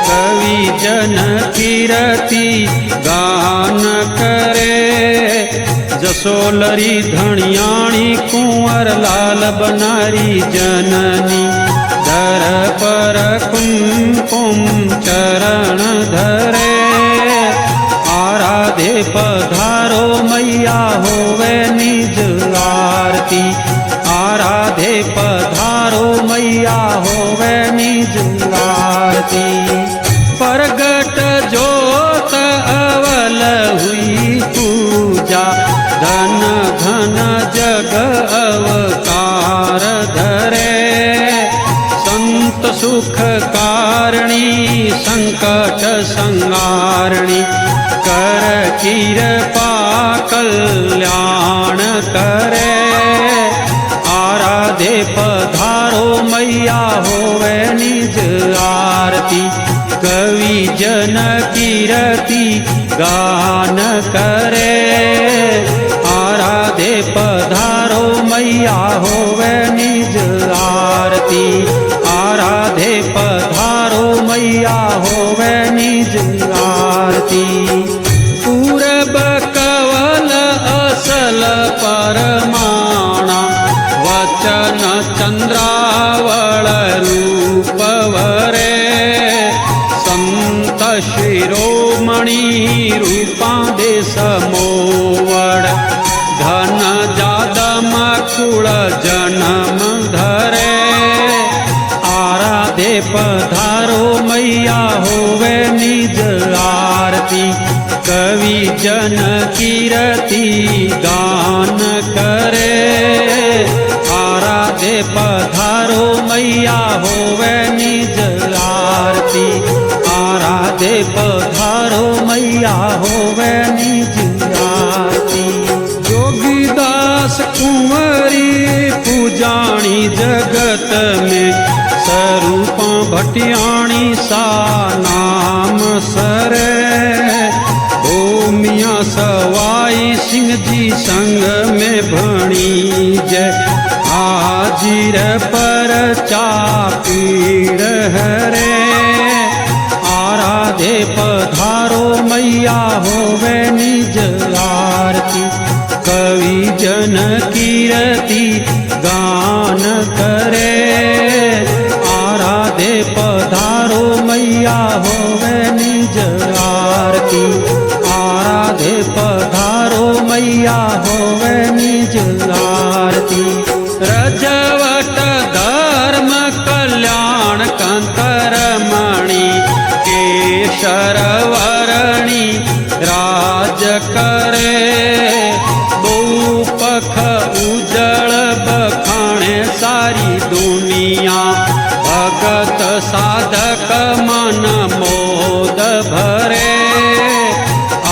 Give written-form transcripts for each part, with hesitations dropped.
कवि जन कीरति गान करे। जसोलरी धनियाणी कुंवर लाल बनारी जननी, दर पर कुमकुम चरण धरे। आराधे पधारो मैया होवे निज आरती, आराधे पधारो मैया होवे निज आरती। प्रगट जोत अवल हुई पूजा, धन धन जग अवतार धरे। संत सुख कारणी संकट संहारणी, कर कृपा कल्याण करे। आराधे पधारो मैया होवे निज आरती, कवि जन कीरति गान करे। आराधे पधारो मैया होवे निज आरती, आराधे पधारो मैया होवे निज आरती। पूरब कवल असल परमाणा, वचन चंद्रावल रूप वरे। संत शिरोमणि रूपा दे समोवड़, धन जादम कुल जन्म धरे। आराधे पधारो मैया होवे निज आरती, कवि जन कीरति गान करे। आराधे पधारो मैया होवे निज आरती, आराधे पधारो मैया होवे निज आरती। जोगीदास कुंवरी पूजाणी जगत में, स्वरूपा भटियाणी सा नाम सरे। मियाँ सवाई सिंह जी संग में भणी जय, हाजिर पर चापीड़ हरे। आराधे पधारो मैया होवे निज आरती, कवि जन कीरति गान करे। आराधे पधारो मैया होवे निज आरती, आराधे पधारो मैया होवे निज आरती। रजवट धर्म कल्याण कंकरमणि, केशर वरणी राज करे। बहुपख उजळ बखाणे सारी दुनिया, भगत साधक मन मोद भरे।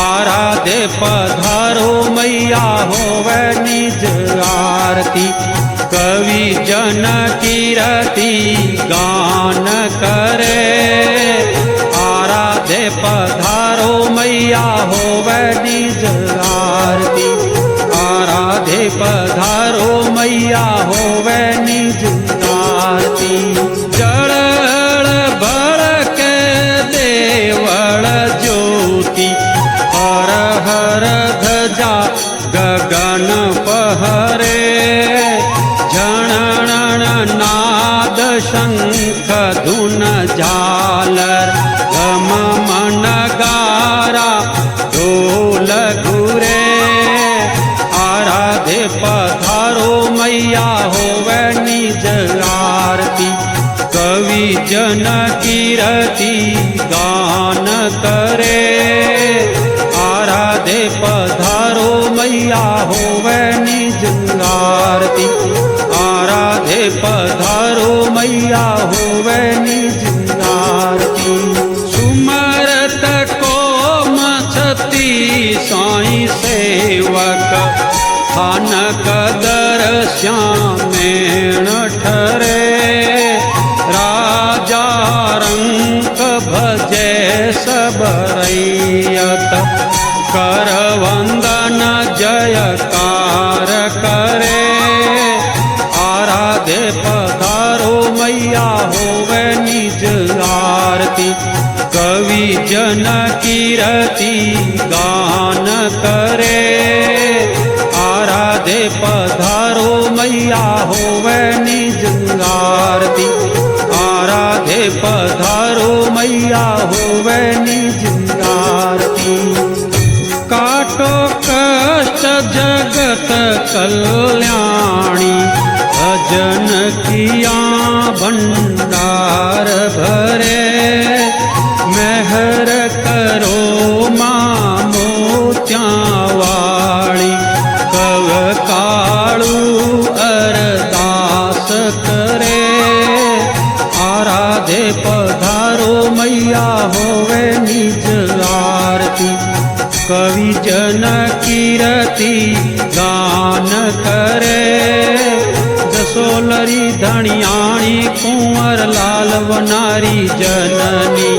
आराधे पधारो मैया होवे निज आरती, कवि जन कीरति गान करे। आराधे पधारो मैया होवे निज आरती, आराधे पधारो मैया होवे निज आरती। जड़ बड़के देवल ज्योति, हर हर ध्वजा गगन पहरे। झणण नाद शंख धुन झालर, घम नगारा ढोल घुरे। आराधे पधारो मैया होवे निज आरती, कवि जन कीरति गान करे। आराधे पधारो मैया होवे निज आरती, आराधे पधारो मैया होवे निज आरती। सुमरत को मछती साई सेवक, खान कदर श्यामेण ठरे। राजा रंक भजे सब रैयत, कर वंदन जयकार करे। आराधे पधारो मैया होवे निज आरती, आरती कवि जन कीरति गान करे आराधे पधारो मैया होवे निज आरती आराधे पधारो मैया होवे निज आरती काटो कष्ट जगत कल्याणी भजन किया भंडार भरे मेहर करो मां मोत्या वाली कव काळू अरदास करे आराधे पधारो मैया होवे निज आरती कवि जन कीरति गान करे जसोलरी धनियाणी कुंवर लाल वनारी जननी